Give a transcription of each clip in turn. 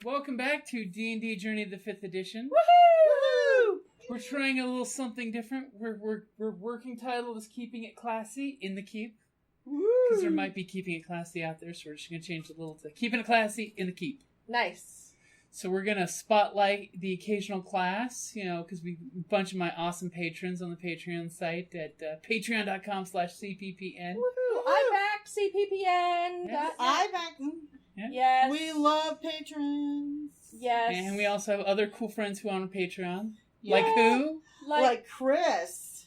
Welcome back to D&D Journey of the 5th Edition. Woohoo! We're trying a little something different. We're working title is Keeping It Classy in the Keep. Because there might be Keeping It Classy out there, so we're just going to change it a little to Keeping It Classy in the Keep. Nice. So we're going to spotlight the occasional class, because a bunch of my awesome patrons on the Patreon site at patreon.com/CPPN. Woohoo! I back CPPN. Yes. I back them. Yeah. Yes. We love patrons. Yes. And we also have other cool friends who are on Patreon. Yeah. Like who? Like Chris.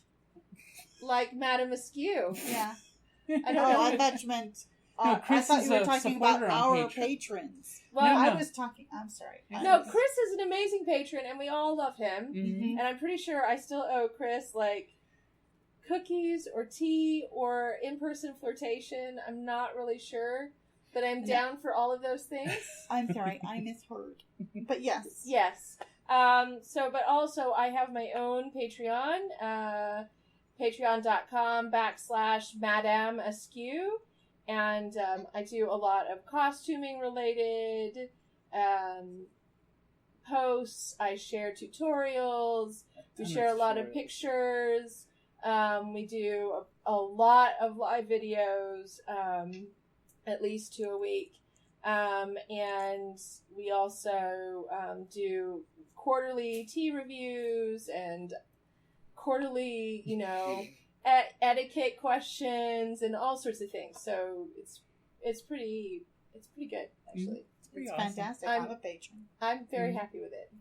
Like Madame Askew. Yeah. I don't know. I thought you meant... No, I Chris thought is you were a talking about supporter on our Patreon. patrons. Well, No. I was talking... I'm sorry. No, Chris is an amazing patron, and we all love him. Mm-hmm. And I'm pretty sure I still owe Chris, cookies or tea or in-person flirtation. I'm not really sure, but I'm down for all of those things. I'm sorry. I misheard. But yes. Yes. But also I have my own Patreon, patreon.com/Madame Askew. And I do a lot of costuming related posts. I share tutorials. We share a lot of pictures. We do a lot of live videos, at least 2 a week. And we also do quarterly tea reviews and quarterly, etiquette questions and all sorts of things. So it's pretty good, actually. It's awesome. fantastic. I'm a patron. I'm very happy with it.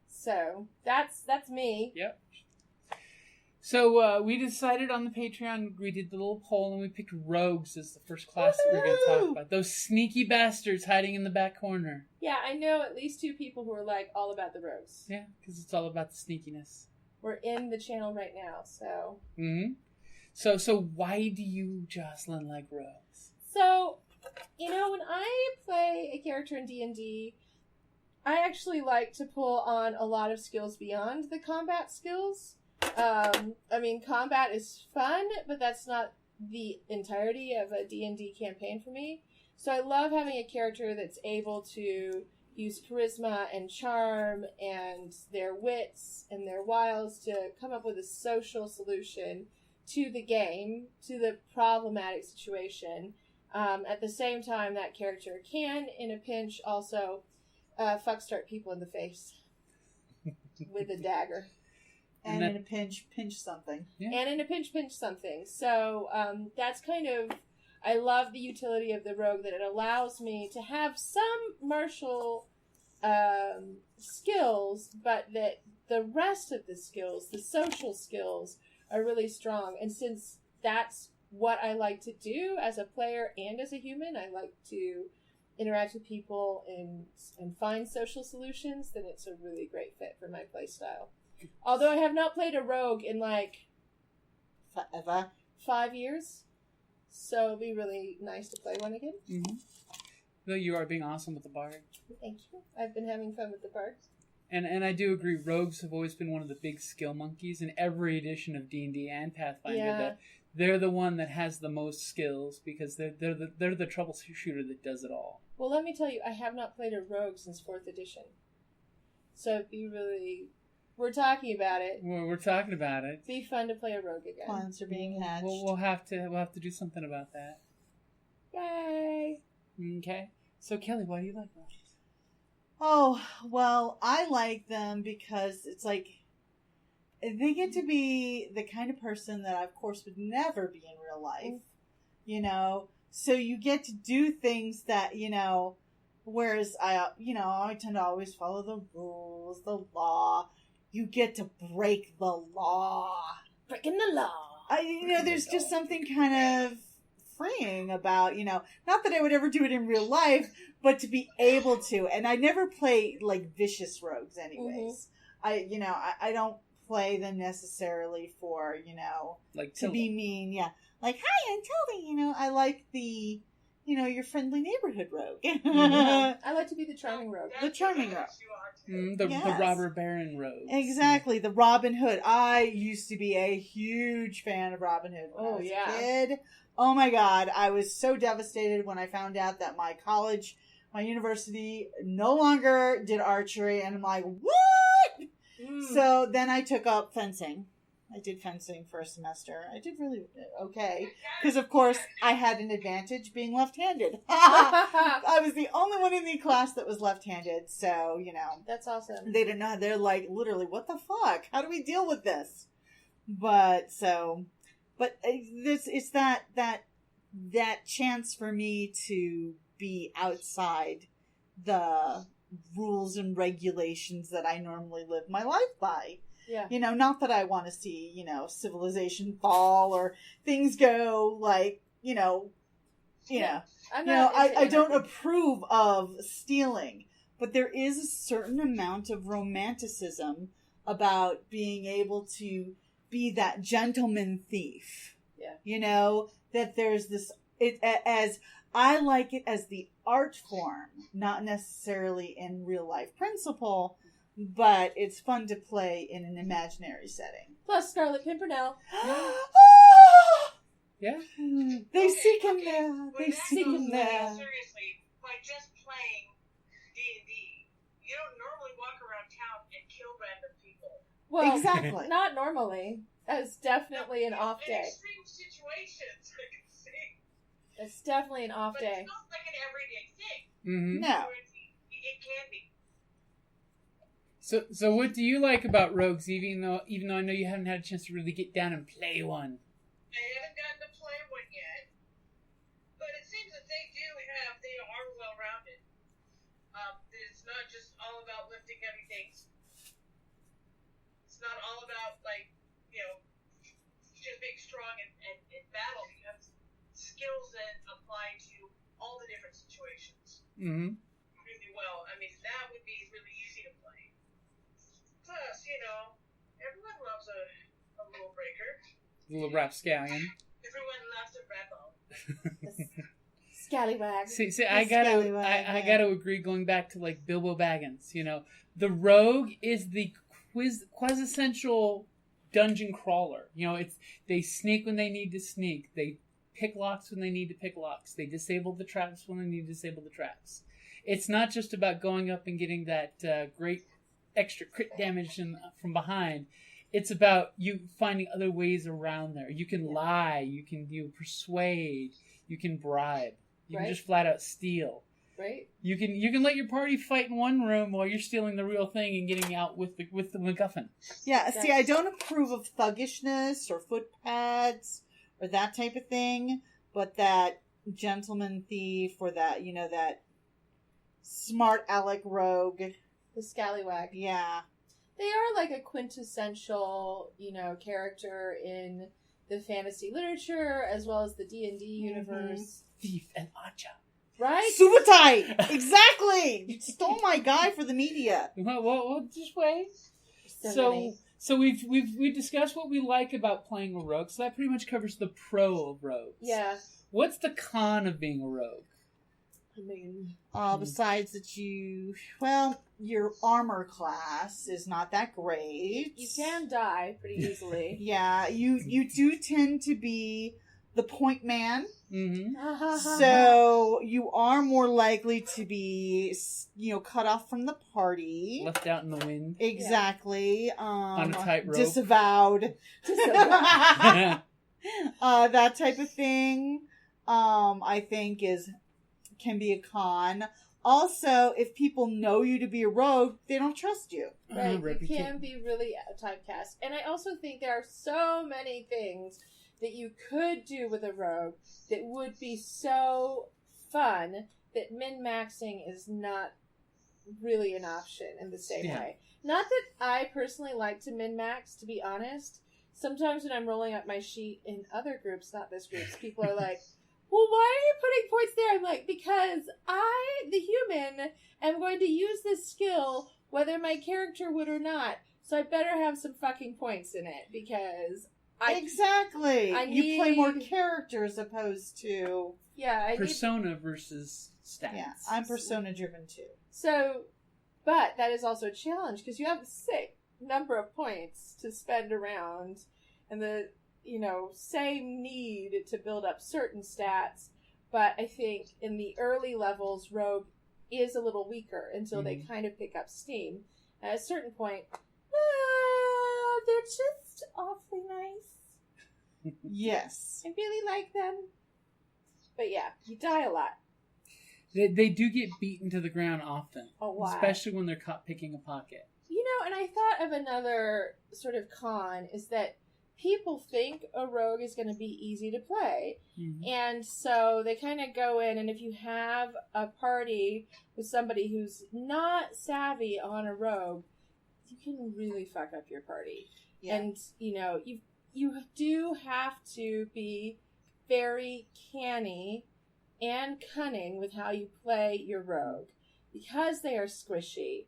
So that's me. Yep. So we decided on the Patreon, we did the little poll, and we picked rogues as the first class that we we're going to talk about. Those sneaky bastards hiding in the back corner. Yeah, I know at least 2 people who are all about the rogues. Yeah, because it's all about the sneakiness. We're in the channel right now, so. Mm-hmm. So why do you, Jocelyn, like rogues? So, when I play a character in D&D, I actually like to pull on a lot of skills beyond the combat skills. Combat is fun, but that's not the entirety of a D&D campaign for me. So I love having a character that's able to use charisma and charm and their wits and their wiles to come up with a social solution to the game, to the problematic situation. At the same time, that character can, in a pinch, also fuckstart people in the face with a dagger. And in a pinch something. Yeah. And in a pinch something. So that's kind of... I love the utility of the rogue, that it allows me to have some martial skills, but that the rest of the skills, the social skills, are really strong. And since that's what I like to do as a player and as a human, I like to interact with people and find social solutions, then it's a really great fit for my play style. Although I have not played a rogue in forever. 5 years. So it'd be really nice to play one again. Mm-hmm. Though you are being awesome with the bard. Thank you. I've been having fun with the bards. And I do agree, rogues have always been one of the big skill monkeys in every edition of D&D and Pathfinder. Yeah. That they're the one that has the most skills because they're the troubleshooter that does it all. Well, let me tell you, I have not played a rogue since 4th edition. So it'd be really... We're talking about it. We're talking about it. It'd be fun to play a rogue again. Plans are being hatched. We'll have to do something about that. Yay! Okay. So Kelly, why do you like rogues? Oh, well, I like them because it's like they get to be the kind of person that I, of course, would never be in real life. So you get to do things that, whereas I tend to always follow the rules, the law. You get to break the law. Breaking the law. There's just something kind of freeing about, not that I would ever do it in real life, but to be able to. And I never play vicious rogues anyways. Mm-hmm. I don't play them necessarily for, to be mean. Yeah. Like, hi, I'm Tildy. I like the, your friendly neighborhood rogue. Mm-hmm. I like to be the charming rogue. The charming rogue. The robber baron rogue. Exactly, the Robin Hood. I used to be a huge fan of Robin Hood when I was a kid. Oh my God, I was so devastated when I found out that my college my university no longer did archery, and I'm like, what? So then I took up fencing. I did fencing for a semester. I did really okay. Because, of course, I had an advantage being left-handed. I was the only one in the class that was left-handed. So, That's awesome. they didn't know. They're like, literally, what the fuck? How do we deal with this? But it's that chance for me to be outside the rules and regulations that I normally live my life by. Yeah. Not that I want to see, civilization fall or things go like, I don't approve of stealing, but there is a certain amount of romanticism about being able to be that gentleman thief. Yeah. That there's this, as I like it as the art form, not necessarily in real life principle, but it's fun to play in an imaginary setting. Plus Scarlet Pimpernel. Yeah. They seek him there. They seek him there. Seriously, by just playing D&D, you don't normally walk around town and kill random people. Well, Exactly. not normally. That's definitely an off In day. extreme situations, I can see. It's definitely an off But day. it's not like an everyday thing. Mm-hmm. No. It can be. So what do you like about rogues? Even though I know you haven't had a chance to really get down and play one. I haven't gotten to play one yet, but it seems that they are well rounded. It's not just all about lifting heavy things. It's not all about just being strong in battle. You have skills that apply to all the different situations Mm-hmm. really well. I mean, that would be really easy to play. Plus, everyone loves a rule breaker. Little rapscallion. Everyone loves a rebel. Scallywag. See, I gotta agree. Going back to like Bilbo Baggins, the rogue is the quintessential dungeon crawler. They sneak when they need to sneak. They pick locks when they need to pick locks. They disable the traps when they need to disable the traps. It's not just about going up and getting that great extra crit damage from behind. It's about you finding other ways around there. You can lie. You can persuade. You can bribe. You can just flat out steal. Right. You can let your party fight in one room while you're stealing the real thing and getting out with the MacGuffin. Yeah, see, I don't approve of thuggishness or foot pads or that type of thing, but that gentleman thief or that, that smart aleck rogue. The Scallywag. Yeah. They are like a quintessential, character in the fantasy literature as well as the D&D universe. Thief and Acha. Right? Super tight! Exactly! You stole my guy for the media. Well, just wait. So we've discussed what we like about playing a rogue, so that pretty much covers the pro of rogues. Yeah. What's the con of being a rogue? I mean, Besides that your armor class is not that great. you can die pretty easily. Yeah, you do tend to be the point man. Mm-hmm. So you are more likely to be, cut off from the party. Left out in the wind. Exactly. On a tightrope. Disavowed. That type of thing, I think can be a con. Also, if people know you to be a rogue, they don't trust you. Right, you can be really typecast. And I also think there are so many things that you could do with a rogue that would be so fun that min-maxing is not really an option in the same way. Not that I personally like to min-max, to be honest. Sometimes when I'm rolling up my sheet in other groups, not this group, people are like, well, why are you putting points there? I'm like, because I, the human, am going to use this skill whether my character would or not. So I better have some fucking points in it because Exactly. You play more characters opposed to persona versus stats. Yeah, I'm persona driven too. So, but that is also a challenge because you have the same number of points to spend around, and the same need to build up certain stats. But I think in the early levels, Rogue is a little weaker until they kind of pick up steam. At a certain point, they're just awfully nice. Yes. I really like them. But yeah, you die a lot. They do get beaten to the ground often. A lot. Especially when they're caught picking a pocket. You know, and I thought of another sort of con is that people think a rogue is going to be easy to play. Mm-hmm. And so they kind of go in, and if you have a party with somebody who's not savvy on a rogue, you can really fuck up your party. Yeah. And, you know, you do have to be very canny and cunning with how you play your rogue. Because they are squishy,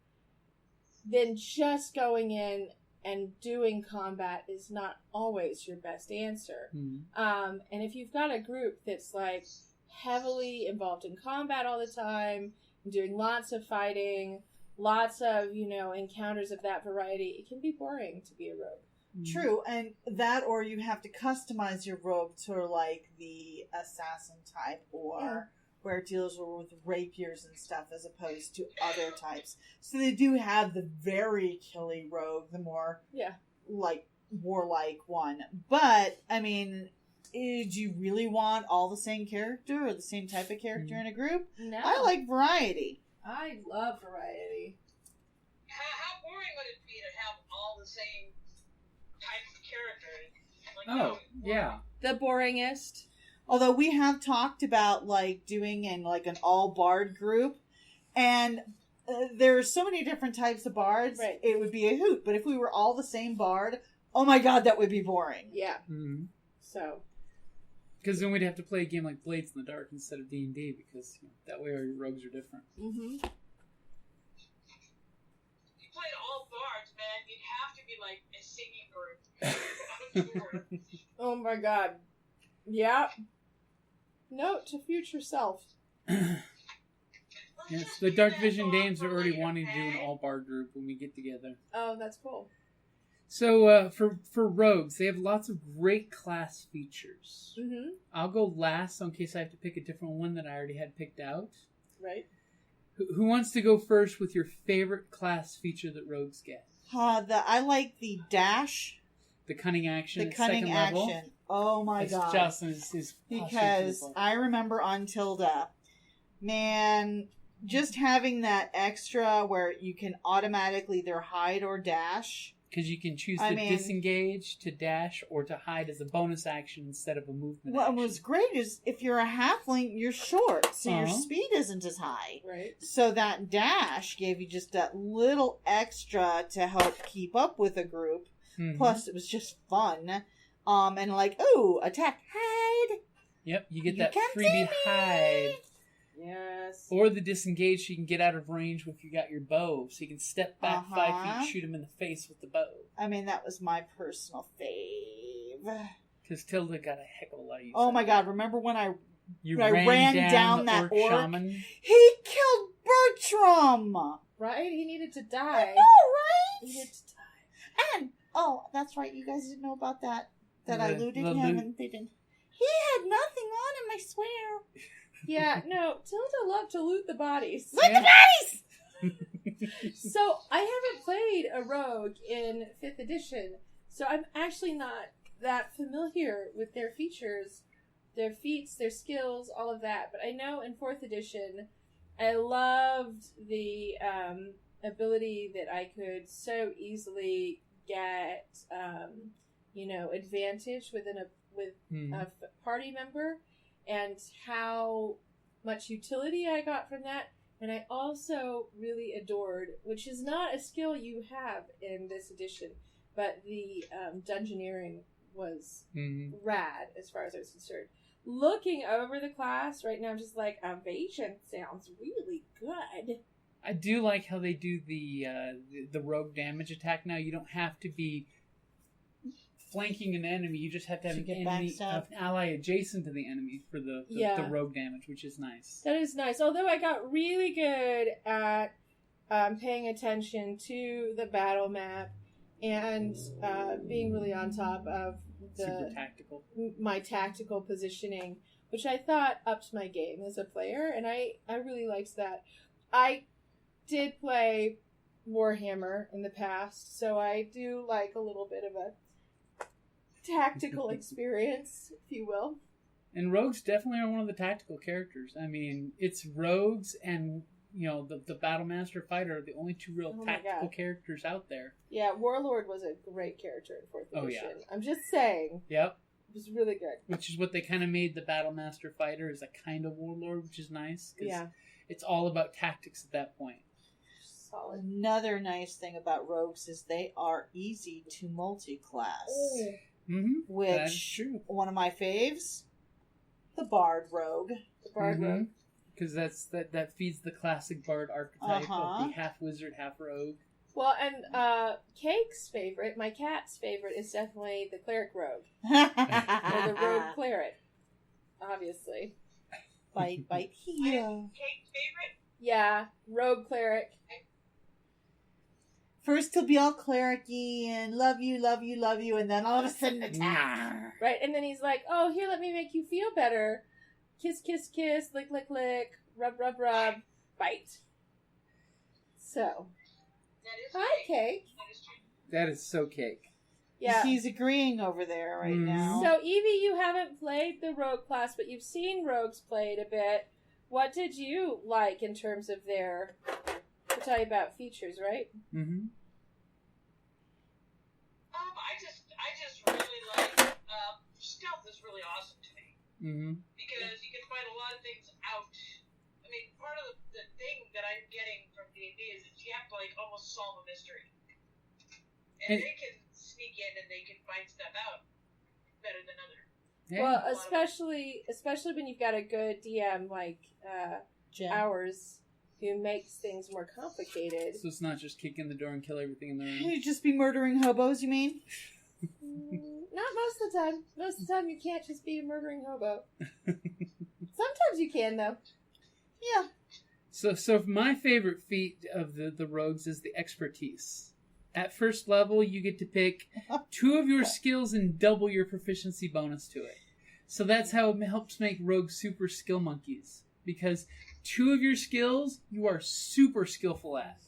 then just going in and doing combat is not always your best answer. Mm-hmm. And if you've got a group that's like heavily involved in combat all the time, doing lots of fighting, lots of, you know, encounters of that variety, it can be boring to be a rogue. Mm-hmm. True, and that, or you have to customize your rogue to like the assassin type, or where it deals with rapiers and stuff as opposed to other types. So they do have the very killy rogue, the more like warlike one. But I mean, do you really want all the same character or the same type of character in a group? No. I like variety. I love variety. How boring would it be to have all the same type of character? Like, The boringest. Although we have talked about like doing in like an all bard group, and there's so many different types of bards, it would be a hoot. But if we were all the same bard, oh my god, that would be boring. Yeah. Mm-hmm. So. Because then we'd have to play a game like Blades in the Dark instead of D&D, because that way our rogues are different. Mm-hmm. If you played all bards, man, you'd have to be like a singing bird. Oh my god. Yeah. Note to future self. Yes, the Dark Vision Dames are already wanting to do an all-bard group when we get together. Oh, that's cool. So, for rogues, they have lots of great class features. Mm-hmm. I'll go last in case I have to pick a different one that I already had picked out. Right. Who wants to go first with your favorite class feature that rogues get? I like the dash. The cunning action. The cunning action. Level. Oh my god. Justin is because I remember on Tilda, man, just having that extra where you can automatically either hide or dash. Because you can choose to disengage, to dash, or to hide as a bonus action instead of a movement action. What was great is if you're a halfling, you're short, so your speed isn't as high. Right. So that dash gave you just that little extra to help keep up with a group. Mm-hmm. Plus, it was just fun. And like, ooh, attack, hide. Yep, you get that freebie hide. Yes. Or the disengage, so you can get out of range if you got your bow. So you can step back 5 feet, shoot him in the face with the bow. I mean, that was my personal fave. Because Tilda got a heck of a lot of use. Oh my god, remember when I ran down that orc? Shaman? He killed Bertram! Right? He needed to die. I know, right? He needed to die. And, that's right, you guys didn't know about that. That I looted him and they didn't. He had nothing on him, I swear. Yeah, no, Tilda loved to loot the bodies. Loot the bodies! So, I haven't played a rogue in 5th edition, so I'm actually not that familiar with their features, their feats, their skills, all of that. But I know in 4th edition, I loved the ability that I could so easily get, advantage with a party member, and how much utility I got from that. And I also really adored, which is not a skill you have in this edition, but the dungeoneering was rad as far as I was concerned. Looking over the class right now, I'm just like, evasion sounds really good. I do like how they do the rogue damage attack now. You don't have to be flanking an enemy, you just have to have an ally adjacent to the enemy for the rogue damage, which is nice. That is nice. Although I got really good at paying attention to the battle map and being really on top of super tactical. My tactical positioning, which I thought upped my game as a player, and I really liked that. I did play Warhammer in the past, so I do like a little bit of a tactical experience, if you will. And rogues definitely are one of the tactical characters. I mean, it's rogues and, you know, the Battlemaster Fighter are the only two real tactical characters out there. Yeah, Warlord was a great character in 4th edition. Oh, yeah. I'm just saying. Yep. It was really good. Which is what they kind of made the Battlemaster Fighter, is a kind of warlord, which is nice. Yeah. It's all about tactics at that point. Solid. Another nice thing about rogues is they are easy to multi-class. Oh. Mm-hmm. Which, That's true. One of my faves, the Bard Rogue. The Bard Rogue. Because that feeds the classic Bard archetype of the half wizard, half rogue. Well, and Cake's favorite, my cat's favorite, is definitely the Cleric Rogue. Or the Rogue Cleric, obviously. Bite, heel. Kate's favorite? Yeah, Rogue Cleric. First he'll be all cleric-y and love you, and then all of a sudden attack. Right, and then he's like, oh, here, let me make you feel better. Kiss, kiss, kiss, lick, lick, lick, rub, rub, rub, bite. So, hi, Cake. That is so Cake. Yeah. He's agreeing over there right now. So, Evie, you haven't played the rogue class, but you've seen rogues played a bit. What did you like in terms of their... We'll tell you about features, right? Mm-hmm. I just really like stealth is really awesome to me. Mm-hmm. Because you can find a lot of things out. I mean, part of the thing that I'm getting from D&D is that you have to like almost solve a mystery, and they can sneak in and they can find stuff out better than others. Yeah. Well, especially when you've got a good DM like ours, who makes things more complicated. So it's not just kick in the door and kill everything in the room. You'd just be murdering hobos, you mean? Not most of the time. Most of the time you can't just be a murdering hobo. Sometimes you can, though. Yeah. So my favorite feat of the rogues is the expertise. At first level, you get to pick 2 of your skills and double your proficiency bonus to it. So that's how it helps make rogues super skill monkeys. Because 2 of your skills, you are super skillful at.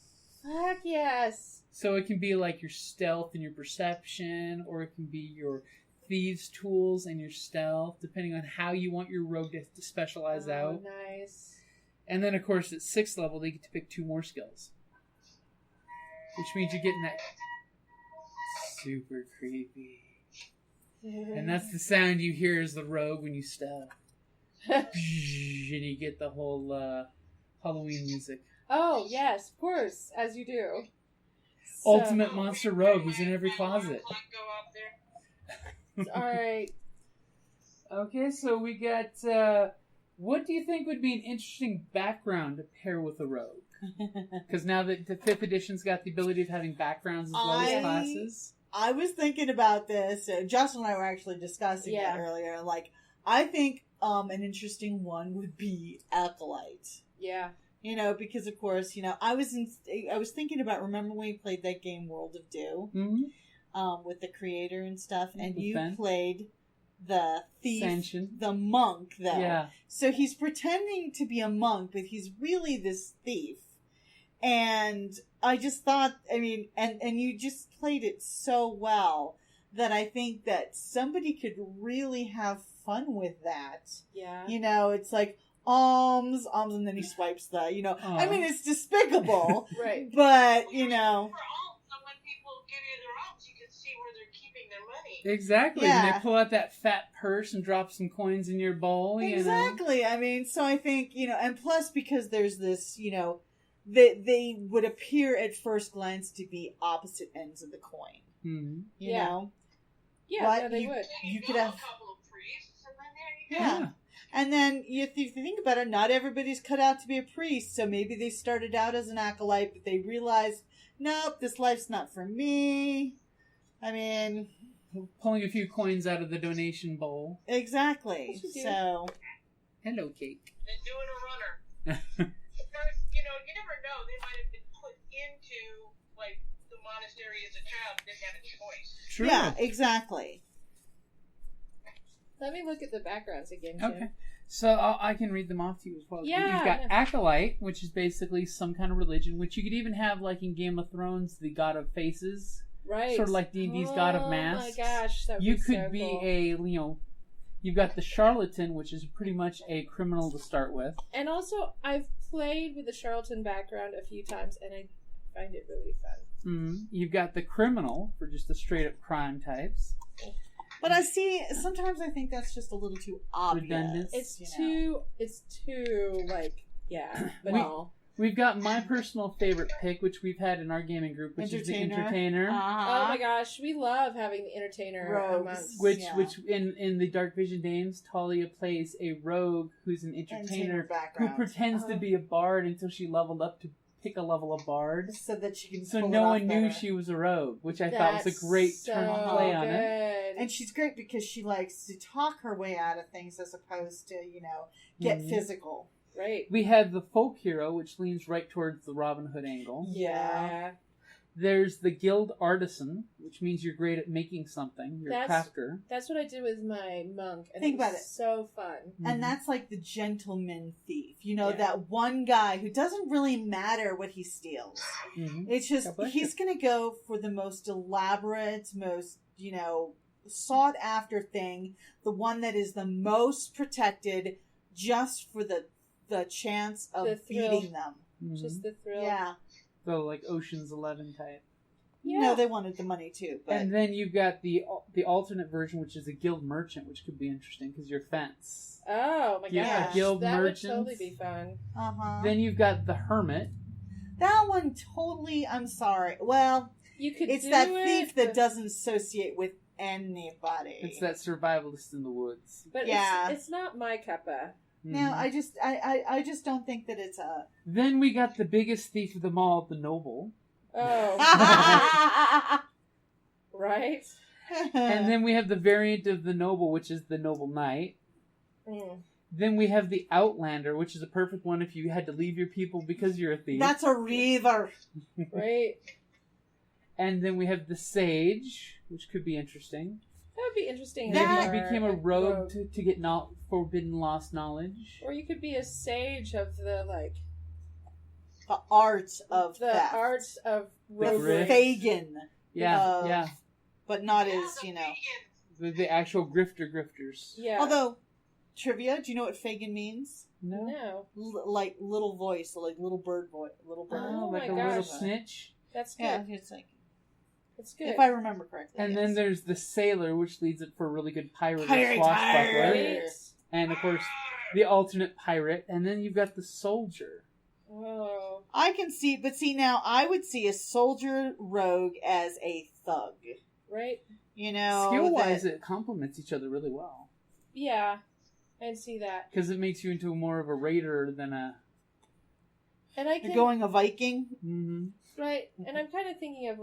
Heck yes. So it can be like your stealth and your perception, or it can be your thieves' tools and your stealth, depending on how you want your rogue to specialize out. Nice. And then, of course, at 6th level, they get to pick 2 more skills. Which means you're getting that super creepy. And that's the sound you hear as the rogue when you stealth. And you get the whole Halloween music. Oh, yes, of course, as you do. Ultimate monster rogue who's in every closet. Alright. Okay, so we got... what do you think would be an interesting background to pair with a rogue? Because now that the 5th edition's got the ability of having backgrounds as well as classes. I was thinking about this. Justin and I were actually discussing it earlier. Like, I think an interesting one would be Acolyte. Yeah. You know, because of course, you know, I was thinking about, remember when we played that game World of Dew? Mm-hmm. With the creator and stuff, and With you Ben. played the thief, Sanction. the monk, though. Yeah. So he's pretending to be a monk, but he's really this thief. And I just thought, I mean, and you just played it so well that I think that somebody could really have fun with that. Yeah. You know, it's like, alms, and then he swipes the, you know, I mean, it's despicable. Right. But, you know. For alms, and when people give you their alms, you can see where they're keeping their money. Exactly. Yeah. When they pull out that fat purse and drop some coins in your bowl, Exactly. I mean, so I think, you know, and plus because there's this, you know, they would appear at first glance to be opposite ends of the coin. Mm-hmm. You know? Yeah, But they would. You could have a couple of priests, and then there you go. Yeah. And then, if you think about it, not everybody's cut out to be a priest, so maybe they started out as an acolyte, but they realized, nope, this life's not for me. I mean... Pulling a few coins out of the donation bowl. Exactly. So... Hello, Cake. And doing a runner. Because, you know, you never know, they might have been put into, like, the monastery as a child and didn't have a choice. True. Yeah, exactly. Let me look at the backgrounds again, Jim. Okay. So I can read them off to you as well. Yeah. You've got Acolyte, which is basically some kind of religion, which you could even have like in Game of Thrones, the God of Faces. Right. Sort of like D&D's God of Masks. Oh my gosh, that would You be could so be cool. You've got the Charlatan, which is pretty much a criminal to start with. And also, I've played with the charlatan background a few times, and I find it really fun. You've got the Criminal for just the straight up crime types. But sometimes I think that's just a little too obvious. Redundant. It's too like, yeah, banal. We've got my personal favorite pick, which we've had in our gaming group, which is the Entertainer. Oh my gosh, we love having the Entertainer amongst. Which in the Dark Vision games, Talia plays a rogue who's an entertainer who pretends to be a bard until she leveled up to pick a level of bard, so that she can. So no one knew she was a rogue, which I thought was a great turn of play on it. And she's great because she likes to talk her way out of things as opposed to get physical. Right. We have the folk hero, which leans right towards the Robin Hood angle. Yeah. There's the guild artisan, which means you're great at making something. You're a crafter. That's what I did with my monk. And Think about it. So fun. And that's like the gentleman thief. That one guy who doesn't really matter what he steals. It's just, he's going to go for the most elaborate, most, sought after thing. The one that is the most protected just for the chance of beating them. Just the thrill. Yeah. So like Ocean's 11 type. Yeah. No, they wanted the money too. But... And then you've got the alternate version, which is a guild merchant, which could be interesting because you're fence. Oh my gosh. Guild that merchants. Would totally be fun. Then you've got the hermit. That one totally, I'm sorry. Well, it's that thief that doesn't associate with anybody. It's that survivalist in the woods. But it's not my cuppa. No, I just don't think that it's a... Then we got the biggest thief of them all, the noble. Oh. Right? And then we have the variant of the noble, which is the noble knight. Then we have the outlander, which is a perfect one if you had to leave your people because you're a thief. That's a reaver. Right. And then we have the sage, which could be interesting. That would be interesting. Maybe you became a rogue to get forbidden lost knowledge. Or you could be a sage of the art of the theft. art of the Fagin. Yeah. But not as, the actual grifters. Yeah. Although, trivia, do you know what Fagin means? No. Like little voice, like little bird voice. Little bird. Oh like my a gosh. little snitch. That's good. Yeah, it's like... It's good. If I remember correctly. And then there's the sailor, which leads it for a really good pirate Swashbuckler. Right. And of course, the alternate pirate. And then you've got the soldier. Oh. I can see, but now I would see a soldier rogue as a thug. Right. Skill-wise, it complements each other really well. Yeah, I'd see that. Because it makes you into more of a raider than a... And I can... Going a Viking? Mm-hmm. Right, and I'm kind of thinking of,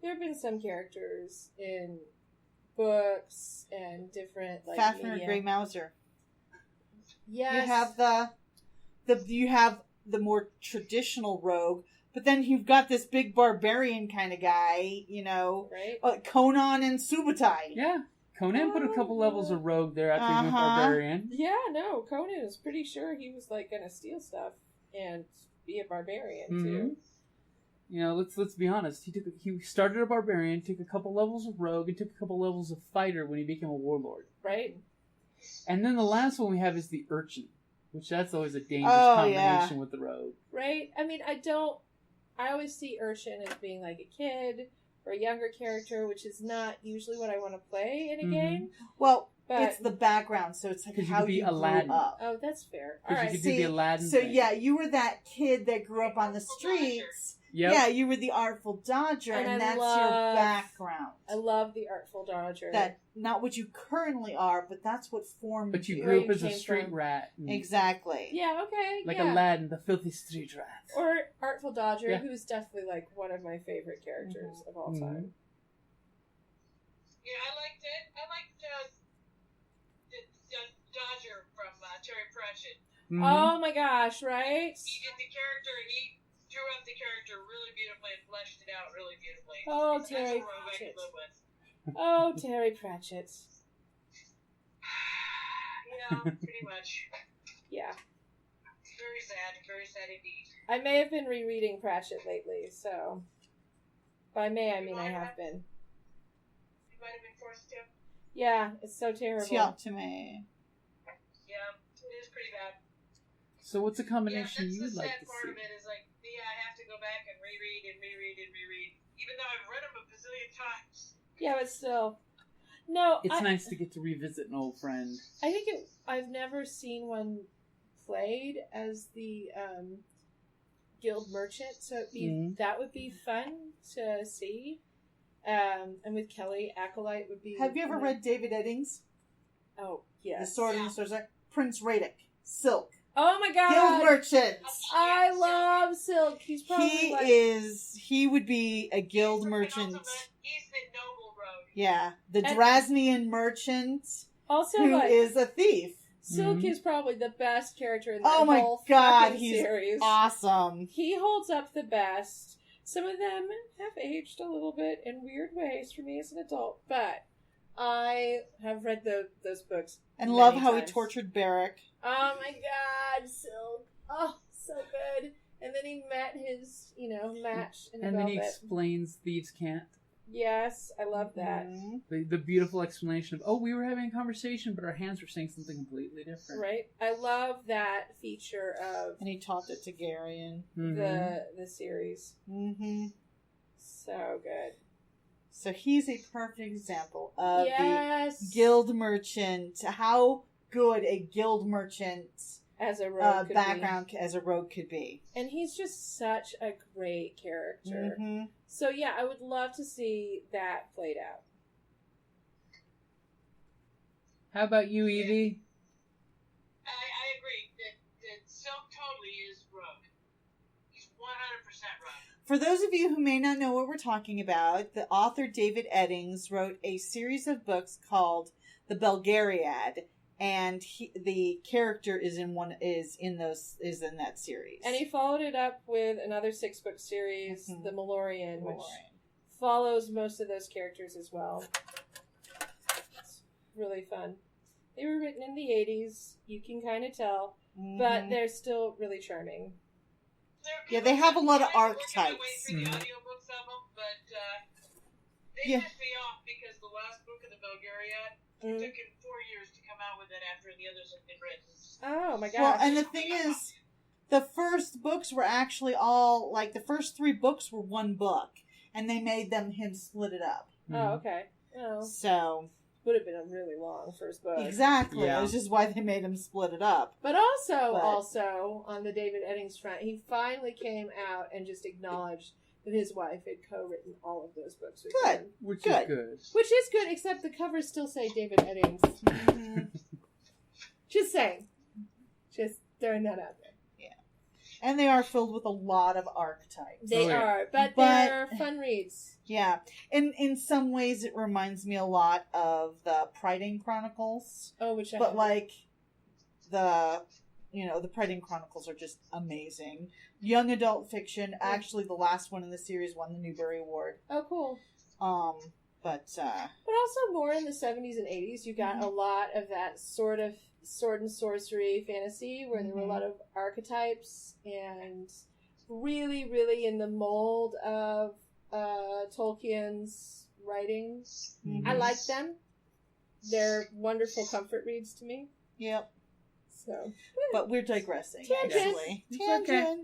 there have been some characters in books and different, Fafnir Grey Mouser. Yes. You have the more traditional rogue, but then you've got this big barbarian kind of guy, right? Conan and Subutai. Yeah, Conan put a couple levels of rogue there after he went barbarian. Yeah, no, Conan was pretty sure he was gonna steal stuff and be a barbarian too. Let's be honest. He started a barbarian, took a couple levels of rogue, and took a couple levels of fighter when he became a warlord. Right. And then the last one we have is the urchin, which that's always a dangerous combination with the rogue. Right. I mean, I always see urchin as being like a kid or a younger character, which is not usually what I want to play in a game. Well, it's the background, so it's how you grew up. Oh, that's fair. All right. You could do the Aladdin So thing. Yeah, you were that kid that grew up on the streets. Yep. Yeah, you were the Artful Dodger, and that's your background. I love the Artful Dodger. That not what you currently are, but that's what formed But you you. grew up as a street rat. Exactly. Yeah, okay. Like Aladdin, the filthy street rat. Or Artful Dodger, who's definitely one of my favorite characters of all time. Yeah, I liked it. I liked the Dodger from Terry Pratchett. Oh my gosh, right? He drew up the character really beautifully and fleshed it out really beautifully. Oh, Terry Pratchett. Oh, Terry Pratchett. Yeah, pretty much. Yeah. Very sad indeed. I may have been rereading Pratchett lately, so by may I mean I have been. You might have been forced to. Yeah, it's so terrible. Tiap to me. Yeah, it is pretty bad. So what's a combination that's you'd the like sad to part see? of it is like, yeah, I have to go back and reread, even though I've read them a bazillion times. Yeah, but still. No, It's nice to get to revisit an old friend. I think I've never seen one played as the guild merchant, so that would be fun to see. And with Kelly, Acolyte would be... Have you ever read David Eddings? Oh, yes. The Sword and the Sorcerer? Prince Radic. Silk. Oh my god! Guild Merchants! I love Silk. He's probably He would be a guild merchant. He's the noble road. Yeah. The Drasnian merchant also who is a thief. Silk is probably the best character in the Oh my whole god, fucking he's series. awesome. He holds up the best. Some of them have aged a little bit in weird ways for me as an adult, but I have read those books. And love how times. he tortured Barrack. Oh my god, Silk. Oh, so good. And then he met his, match in And Velvet. then he explains thieves can't. Yes, I love that. Mm-hmm. The beautiful explanation of, we were having a conversation, but our hands were saying something completely different. Right? I love that feature of And he taught it to Garion. the series. Mm-hmm. So good. So he's a perfect example of Yes. the guild merchant. How good a guild merchant As a rogue could background as a rogue could be. And he's just such a great character. Mm-hmm. So yeah, I would love to see that played out. How about you, Evie? I agree that Silk totally is rogue. He's 100% rogue. For those of you who may not know what we're talking about, the author David Eddings wrote a series of books called The Belgariad, and the character is in that series. And he followed it up with another 6-book series, The Malorian, which Malorian. follows most of those characters as well. It's really fun. They were written in the 80s, you can kind of tell, but they're still really charming. Yeah, they have a lot of archetypes. I went through the audiobooks of them, but they pissed me off because the last book of the Belgariad took him 4 years to come out with it after the others had been written. Oh my gosh. Well, and the thing is, the first books were actually all, like, the first 3 books were one book, and they made him split it up. Oh, okay. Oh. So... would have been a really long first book. Exactly. Yeah. Which is why they made him split it up. But also, on the David Eddings front, he finally came out and just acknowledged that his wife had co-written all of those books with him. Which Good. is good. Which is good, except the covers still say David Eddings. Just saying. Just throwing that out there. And they are filled with a lot of archetypes. They are, but they're fun reads. Yeah. In some ways, it reminds me a lot of the Parteon Chronicles. Oh, which I But, haven't. like, the Parteon Chronicles are just amazing. Young adult fiction. Actually, the last one in the series won the Newbery Award. Oh, cool. But also more in the 70s and 80s, you got a lot of that sort of sword and sorcery fantasy where there were a lot of archetypes and really, really in the mold of Tolkien's writings. I like them. They're wonderful comfort reads to me. Yep. So, but we're digressing. Tangent. Actually. It's okay.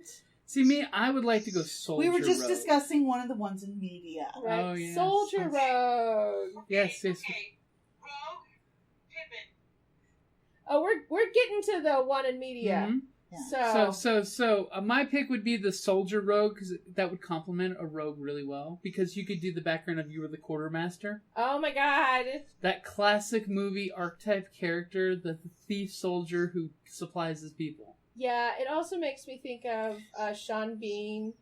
See, me, I would like to go Soldier We were just Rogue. discussing one of the ones in media. right. Oh, yes. Soldier Rogue. Yes, yes. Okay. Rogue, Pippin. Oh, we're getting to the one in media. Mhm. Yeah. So My pick would be the Soldier Rogue, because that would complement a rogue really well. Because you could do the background of you were the quartermaster. oh my god. That classic movie archetype character, the thief soldier who supplies his people. Yeah, it also makes me think of Sean Bean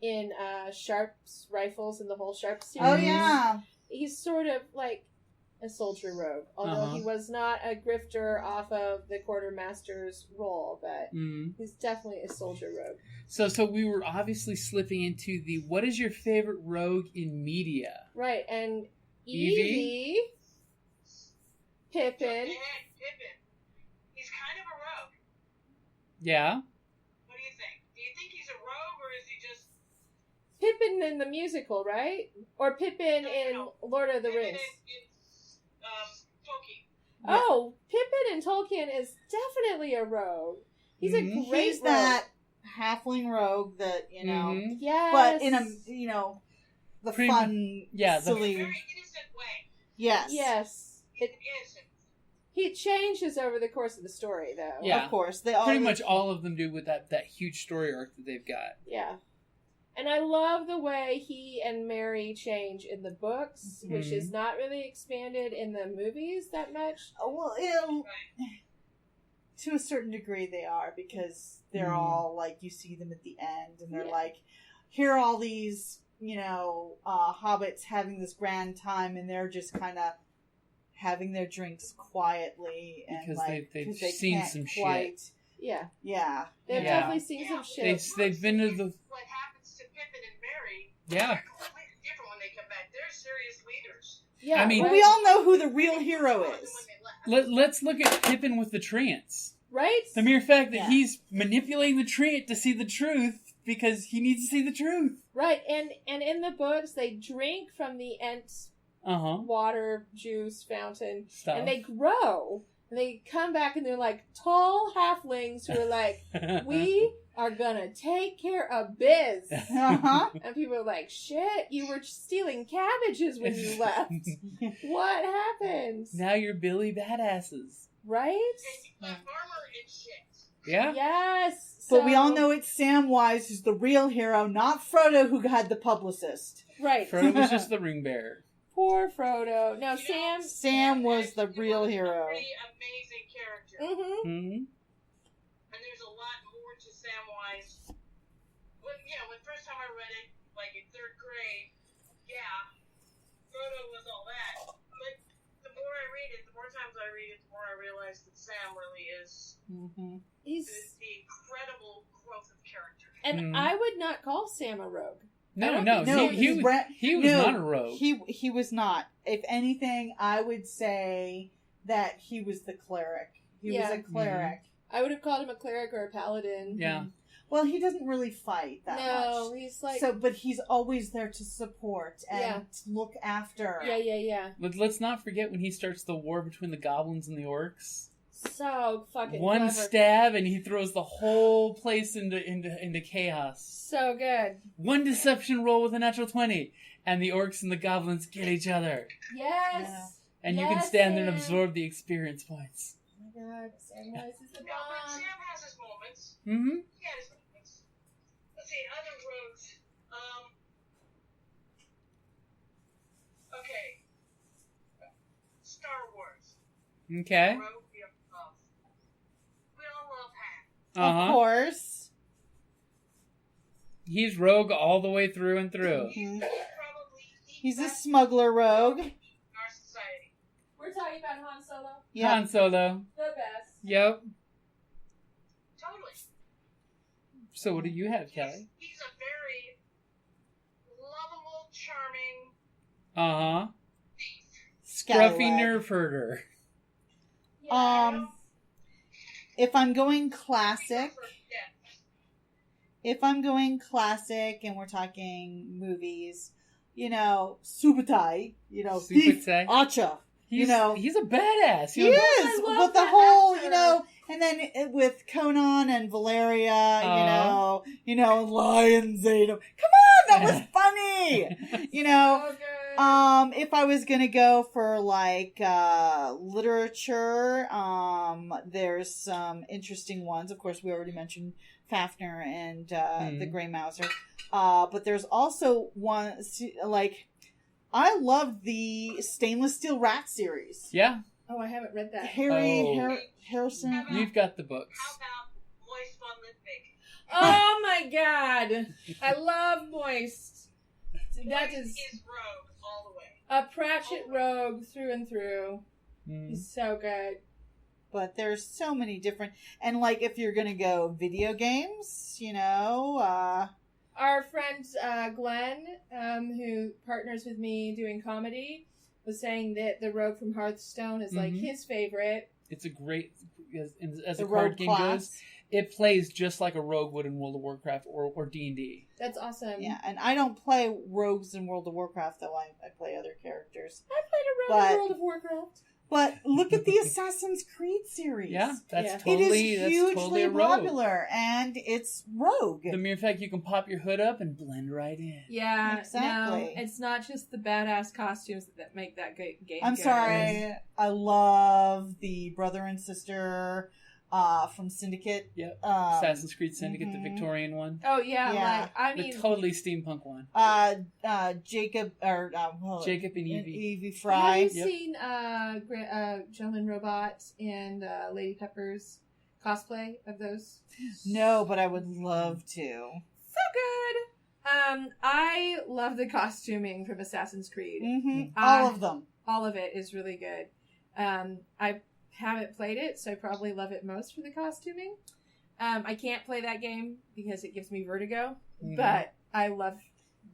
in Sharp's Rifles and the whole Sharp series. Oh, yeah. He's sort of like a soldier rogue, although he was not a grifter off of the quartermaster's role, but he's definitely a soldier rogue. So we were obviously slipping into the what is your favorite rogue in media? Right, and Evie? Pippin, Pippin. Yeah. What do you think? Do you think he's a rogue, or is he just Pippin in the musical, right? Or Pippin in Lord of the Rings? in Tolkien? Oh, Pippin in Tolkien is definitely a rogue. He's a great He's rogue. that halfling rogue that, you know, Yes. but in a, you know, the fun, silly... In a very innocent way. Yes. Yes. Innocent. He changes over the course of the story, though. Yeah. Of course. They Pretty much all of them do with that huge story arc that they've got. Yeah. And I love the way he and Mary change in the books, which is not really expanded in the movies that much. Well, to a certain degree they are, because they're all, like, you see them at the end, and they're like, here are all these, you know, hobbits having this grand time, and they're just kind of having their drinks quietly. And because like, they've they seen can't some quite, shit. Yeah. Yeah. They've definitely seen some shit. They've been to the... What happens to Pippin and Mary... Yeah. They're completely different when they come back. They're serious leaders. Yeah, I mean... Well, we all know who the real hero is. Let's look at Pippin with the trance. Right? The mere fact that he's manipulating the trance to see the truth because he needs to see the truth. Right, and in the books, they drink from the Ent water juice fountain, Stuff. and they grow. And they come back and they're like tall halflings who are like, we are gonna take care of biz. And people are like, shit, you were stealing cabbages when you left. What happened? Now you're Billy Badasses. Right? Armor and shit. Yeah? Yes. But we all know it's Samwise who's the real hero, not Frodo who had the publicist. Right. Frodo was just the ring bearer. Poor Frodo. Now, Sam was the real hero. Pretty amazing character. Mm-hmm. And there's a lot more to Samwise. When first time I read it, like in 3rd grade, Frodo was all that. But the more I read it, the more times I read it, the more I realize that Sam really is He's the incredible growth of character. And I would not call Sam a rogue. No, he was not a rogue. He was not. If anything, I would say that he was the cleric. He was a cleric. I would have called him a cleric or a paladin. Yeah. Well, he doesn't really fight that much. No, he's like... but he's always there to support and look after. Yeah. Let's not forget when he starts the war between the goblins and the orcs. So fucking One clever. stab and he throws the whole place into chaos. So good. One deception roll with a natural 20 and the orcs and the goblins get each other. Yes. Yeah. And you can stand there and absorb the experience points. Oh my god, Samwise is the But bomb. Sam has his moments. Mm-hmm. He has his moments. Let's see, other rogues. Okay. Star Wars. Okay. Rogue we all love Han. Of course. He's rogue all the way through and through. He's a smuggler rogue. Our society. We're talking about Han Solo. Yep. Han Solo. The best. Yep. Totally. So what do you have, Kelly? He's a very lovable, charming Uh-huh. thief. Scruffy nerf herder. If I'm going classic, and we're talking movies, Subutai, Thief Acha. He's a badass. He is, but the whole, and then with Conan and Valeria, Lion Zeta. Come on, that was funny. If I was gonna go for literature, there's some interesting ones. Of course, we already mentioned Fafnir and the Grey Mouser, but there's also one I love the Stainless Steel Rat series. Yeah. Oh, I haven't read that. Harrison. You've got the books. How about Moist Von Lithwick? Oh my god! I love Moist. That Moist is rogue all the way. a Pratchett rogue through and through. He's so good. But there's so many different, and if you're gonna go video games, Our friend Glenn, who partners with me doing comedy, was saying that the rogue from Hearthstone is his favorite. It's a great, as The a card rogue game class. goes, it plays just like a rogue would in World of Warcraft or D&D. That's awesome. Yeah, and I don't play rogues in World of Warcraft, though I play other characters. I played around in World of Warcraft. But look at the Assassin's Creed series. Yeah, that's It totally is that's hugely totally a rogue. popular, and it's rogue. The mere fact you can pop your hood up and blend right in. Yeah, Exactly. No, it's not just the badass costumes that make that game I'm good. sorry. I love the brother and sister from Syndicate. Yep. Assassin's Creed Syndicate, the mhm. Victorian one. Oh yeah, Yeah. like I mean, The totally steampunk one. Jacob Jacob and Evie. Evie have Fry. you Yep. seen Gentleman Robot and Lady Pepper's cosplay of those? No, but I would love to. So good. I love the costuming from Assassin's Creed. Mm-hmm. All of them. All of it is really good. I haven't played it, so I probably love it most for the costuming. I can't play that game because it gives me vertigo, but I love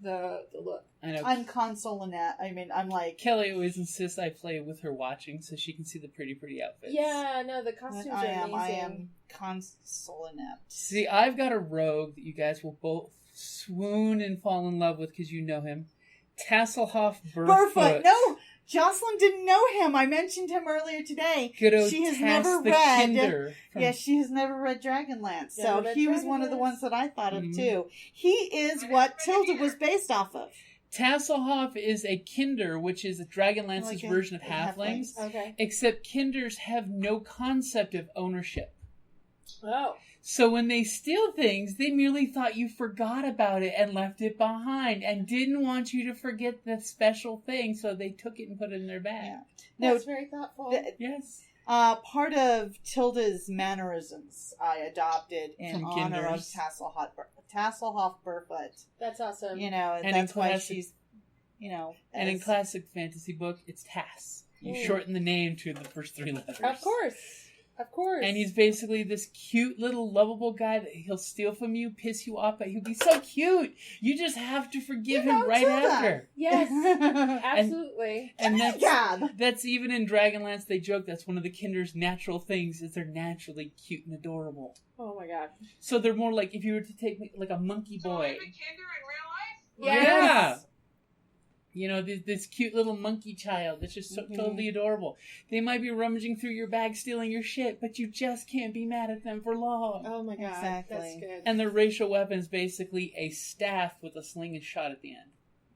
the look. I know. I'm consolinette. I mean, I'm like... Kelly always insists I play with her watching so she can see the pretty outfits. Yeah, no, the costumes are amazing. I am consolinette. See, I've got a rogue that you guys will both swoon and fall in love with because you know him. Tasselhoff Burfoot. No, Jocelyn didn't know him. I mentioned him earlier today. Good old She has Tass never the read. Kinder from- Yeah, she has never read Dragonlance, Never so read he was one of the Dragonlance. ones that I thought of Mhm. too. He is what Tilda was based off of. Tasselhoff is a Kinder, which is a Dragonlance's Like a- version of a halflings. Okay. Except Kinders have no concept of ownership. Oh. So when they steal things, they merely thought you forgot about it and left it behind and didn't want you to forget the special thing, so they took it and put it in their bag. Yeah. No, That's very thoughtful. Yes. part of Tilda's mannerisms I adopted in From honor of Kinders. Tasselhoff Burfoot. That's awesome. You know, And that's in why classic- she's, you know, And in as- classic fantasy book, it's Tass. You Mm. shorten the name to the first three letters. Of course. Of course. And he's basically this cute little lovable guy that he'll steal from you, piss you off, but he'll be so cute. You just have to forgive You him know, right Tilda. after. Yes, absolutely. And God. that's even in Dragonlance, they joke that's one of the Kinder's natural things is they're naturally cute and adorable. Oh my god. So they're more like if you were to take like a monkey So boy. even Kinder in real life? Yes. Yeah. You know, this cute little monkey child that's just so totally adorable. They might be rummaging through your bag, stealing your shit, but you just can't be mad at them for long. Oh my god. Exactly. That's good. And their racial weapon is basically a staff with a sling and shot at the end.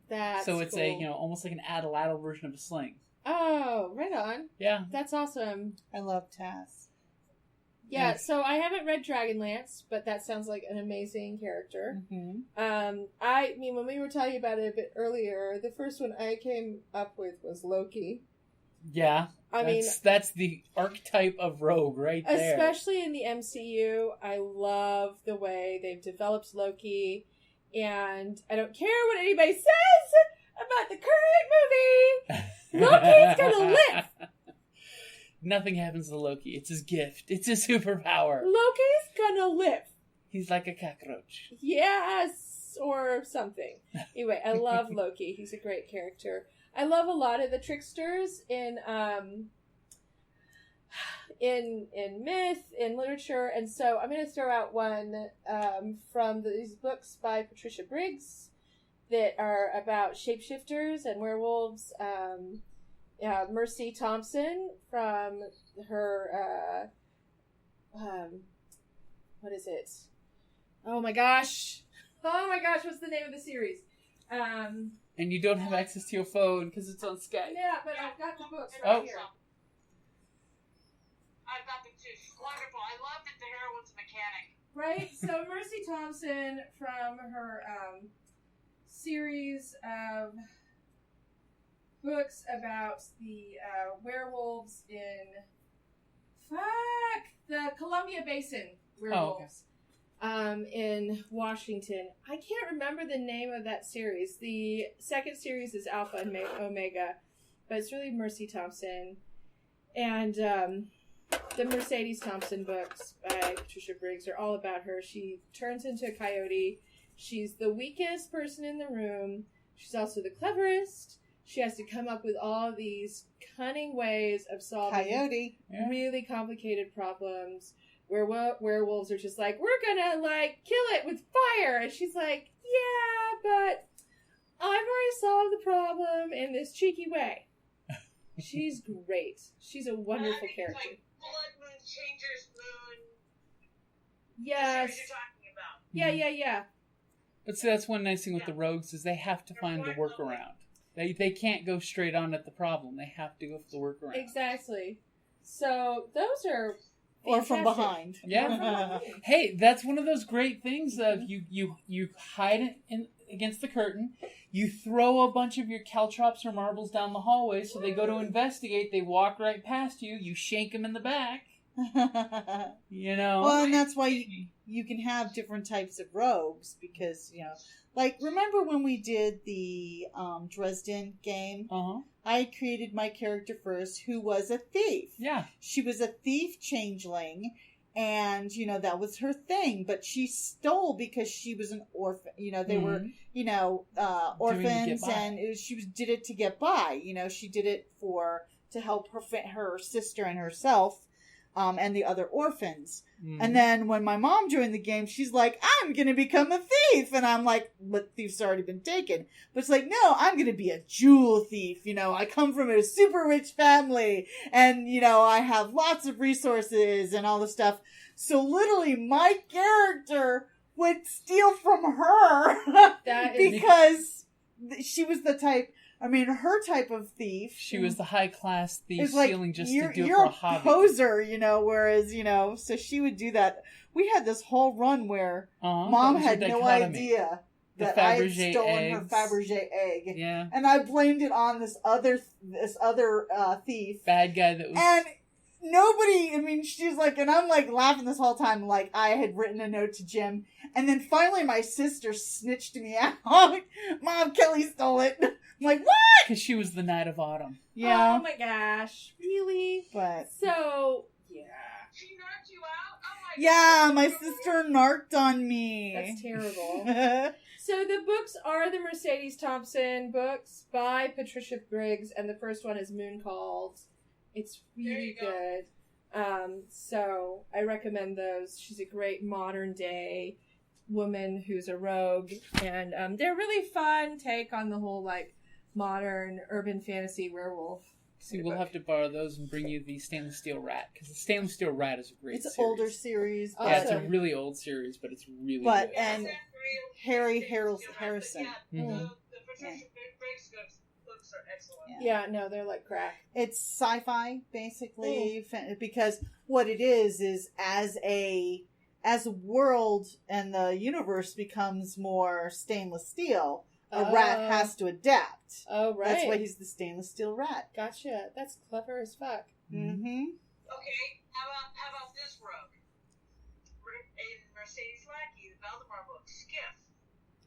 That's So it's cool. a, you know, almost like an addle version of a sling. Oh, right on. Yeah. That's awesome. I love Taz. Yeah, Yeah. so I haven't read Dragonlance, but that sounds like an amazing character. Mm-hmm. I mean, when we were talking about it a bit earlier, the first one I came up with was Loki. Yeah. I That's the archetype of rogue right mean, there. especially in the MCU, I love the way they've developed Loki, and I don't care what anybody says about the current movie. Loki's gonna live. Nothing happens to Loki. It's his gift. It's his superpower. Loki's gonna live. He's like a cockroach. Yes, or something. Anyway, I love Loki. He's a great character. I love a lot of the tricksters in myth, in literature, and so I'm going to throw out one from these books by Patricia Briggs that are about shapeshifters and werewolves. Mercy Thompson from her what is it? Oh my gosh, what's the name of the series? And you don't have access to your phone because it's on Skype. Yeah, but I've got the books Oh. right here. I've got them too. Wonderful. I love that the heroine's a mechanic. Right? So Mercy Thompson from her series of books about the werewolves in the Columbia Basin werewolves in Washington. I can't remember the name of that series. The second series is Alpha and Omega, but it's really Mercy Thompson. And the Mercedes Thompson books by Patricia Briggs are all about her. She turns into a coyote. She's the weakest person in the room. She's also the cleverest. She has to come up with all these cunning ways of solving Coyote. Yeah. really complicated problems. where werewolves are just like, we're gonna like kill it with fire, and she's like, yeah, but I've already solved the problem in this cheeky way. She's great. She's a wonderful character. Like Blood Moon, Changer's Moon. Yes. That's what you're talking about. Yeah. But see, that's one nice thing with the rogues is they have to find the workaround. They can't go straight on at the problem. They have to go for the workaround. Exactly. So those are Or from fantastic. behind. Yeah. Hey, that's one of those great things of you hide it against the curtain. You throw a bunch of your caltrops or marbles down the hallway, so they go to investigate. They walk right past you. You shank them in the back. You know. Well, and that's why you can have different types of rogues because, like, remember when we did the Dresden game? Uh-huh. I created my character first, who was a thief. Yeah. She was a thief changeling, and, that was her thing, but she stole because she was an orphan. They were, orphans, and she did it to get by. She did it to help her sister and herself. And the other orphans. And then when my mom joined the game, she's like, I'm going to become a thief. And I'm like, but thief's already been taken. But it's like, no, I'm going to be a jewel thief. I come from a super rich family and, I have lots of resources and all this stuff. So literally my character would steal from her because she was the type... her type of thief. She was the high class thief like, stealing just to do it you're for a a hobby. Poser, whereas, so she would do that. We had this whole run where Mom had no idea that I had stolen her Fabergé egg. Yeah. And I blamed it on this other thief. Bad guy that was... And nobody, she's like, and I'm like laughing this whole time, like I had written a note to Jim. And then finally my sister snitched me out. Mom, Kelly stole it. I'm like, what? Because she was the Knight of Autumn. Yeah. Oh my gosh. Really? But. So, yeah. She knocked you out? Oh my Yeah, God. my sister narked on me. That's terrible. So the books are the Mercedes Thompson books by Patricia Briggs, and the first one is Moon Called. It's really good. So I recommend those. She's a great modern day woman who's a rogue, and they're really fun take on the whole like modern urban fantasy werewolf. See, we'll have to borrow those and bring you the Stainless Steel Rat, because the Stainless Steel Rat is a great It's an series. older series. Yeah, it's a Awesome. really old series, but it's really But, good. and Harry Harrison. Yeah, Mm-hmm. the Patricia Briggs books are excellent. Yeah, no, they're like crack. It's sci-fi, basically, because what it is as a world and the universe becomes more stainless steel, a rat has to adapt. Oh, right. That's why he's the stainless steel rat. Gotcha. That's clever as fuck. Mm-hmm. Okay, how about this rogue? In Mercedes Lackey, the Valdemar book, Skiff.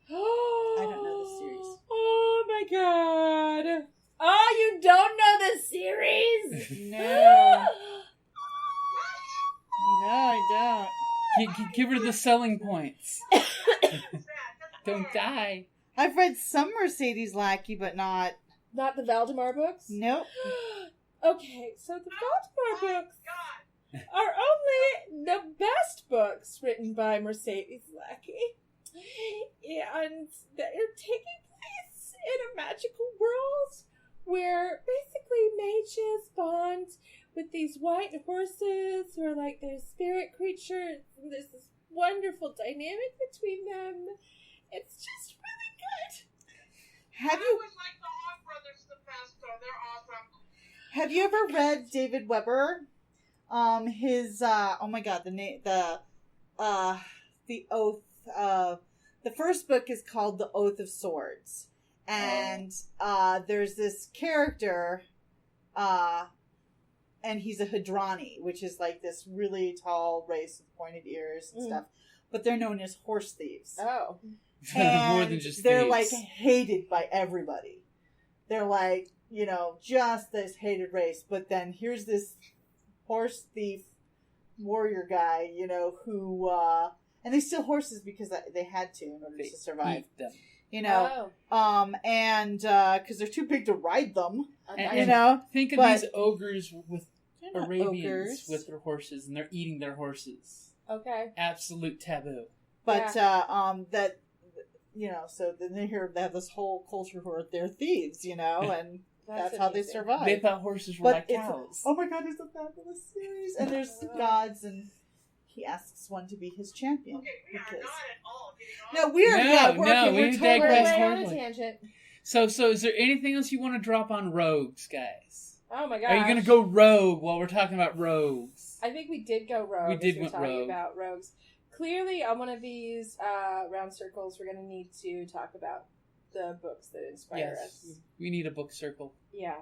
I don't know the series. Oh my god. Oh, you don't know the series? No. No, I Give her the selling points. That's Don't die. I've read some Mercedes Lackey, but not... Not the Valdemar books? Nope. Okay, so the Valdemar books God. are only the best books written by Mercedes Lackey. And they're taking place in a magical world where basically mages bond with these white horses who are like their spirit creatures, and there's this wonderful dynamic between them. It's just really good. Have I you was like the Hawk Brothers the best, so they're awesome. Have you ever read David Weber? His oh my god, the Oath. The first book is called The Oath of Swords, and there's this character, and he's a Hadrani, which is like this really tall race with pointed ears and stuff. But they're known as horse thieves. Oh. And More than just they're thieves. like hated by everybody. They're like, just this hated race. But then here's this horse thief warrior guy, who, and they steal horses because they had to in order to survive. Eat them. And, cause they're too big to ride them, And think of these ogres with They're not Arabians ogres. with their horses, and they're eating their horses. Okay. Absolute taboo. But that so then they have this whole culture where they're thieves, and that's how they survive. They thought horses were But like cows. oh my god, it's a fabulous series, and there's gods, and he asks one to be his champion. Okay, we are because- not at all getting on. No, we are not. we We're digress We're way on a horribly. tangent. So is there anything else you want to drop on rogues, guys? Oh my gosh. Are you going to go rogue while we're talking about rogues? I think we did go rogue. We did as we're went talking rogue. about rogues. Clearly, on one of these round circles, we're going to need to talk about the books that inspire us. We need a book circle. Yeah.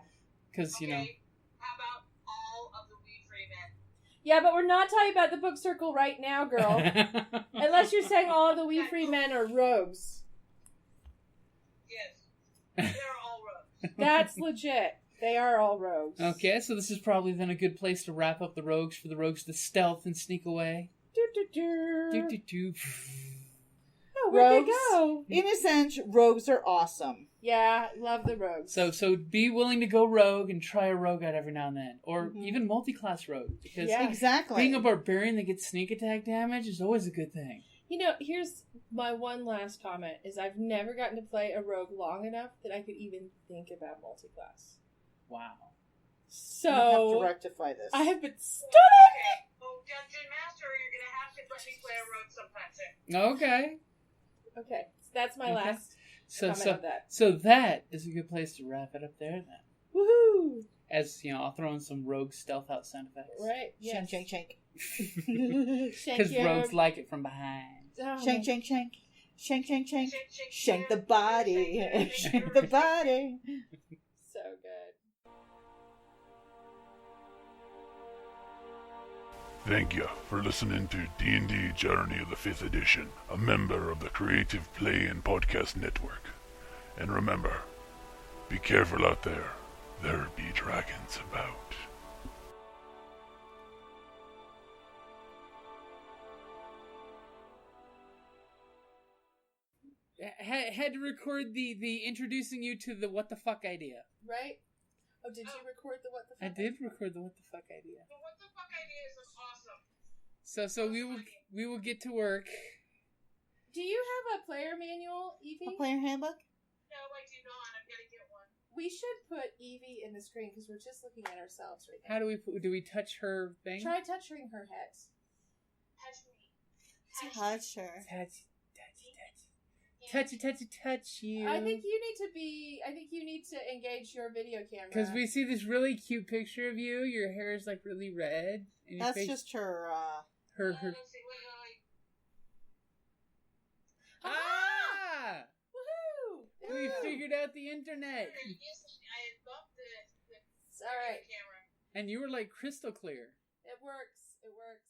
Because, How about all of the weed free men? Yeah, but we're not talking about the book circle right now, girl. Unless you're saying all of the Wee Free Men are rogues. Yes. They're all rogues. That's legit. They are all rogues. Okay, so this is probably then a good place to wrap up the rogues for the rogues to stealth and sneak away. Do-do-do. Oh, Rogues. where'd they go? In a sense, rogues are awesome. Yeah, love the rogues. So be willing to go rogue and try a rogue out every now and then. Or Mhm. even multi-class rogue. Because Yeah. Exactly. being a barbarian that gets sneak attack damage is always a good thing. Here's my one last comment, is I've never gotten to play a rogue long enough that I could even think about multi-class. Wow. So, You have to rectify this. I have been studying. Okay. Well, Dungeon Master, you're going to have to let me play a rogue sometime soon. Okay. Okay, so that's my Okay. last comment on that. So that is a good place to wrap it up there then. Woohoo! As, I'll throw in some rogue stealth out sound effects. Right, yes. Shank, shank, Shank Because your- rogues like it from behind. Oh, shank, shank, shank, shank, shank, shank, Shake, shank the body, shank the body. so good. Thank you for listening to D&D Journey of the 5th Edition, a member of the Creative Play and Podcast Network. And remember, be careful out there. There be dragons about. Had to record the introducing you to the what the fuck idea. Right? Oh, did you record the what the fuck? I did record the what the fuck idea. The what the fuck idea is awesome. So we will get to work. Do you have a player manual, Evie? A player handbook? No, I do not. I'm going to get one. We should put Evie in the screen because we're just looking at ourselves right now. How do we touch her thing? Try touching her head. Touch me. Touch her. Touch you. I think you need to engage your video camera. Because we see this really cute picture of you. Your hair is like really red. And your That's face, just her, her. Let's see. Wait. Ah! Woohoo! We Woo! figured out the internet. Yes, I love the It's all right. camera. And you were like crystal clear. It works. It works.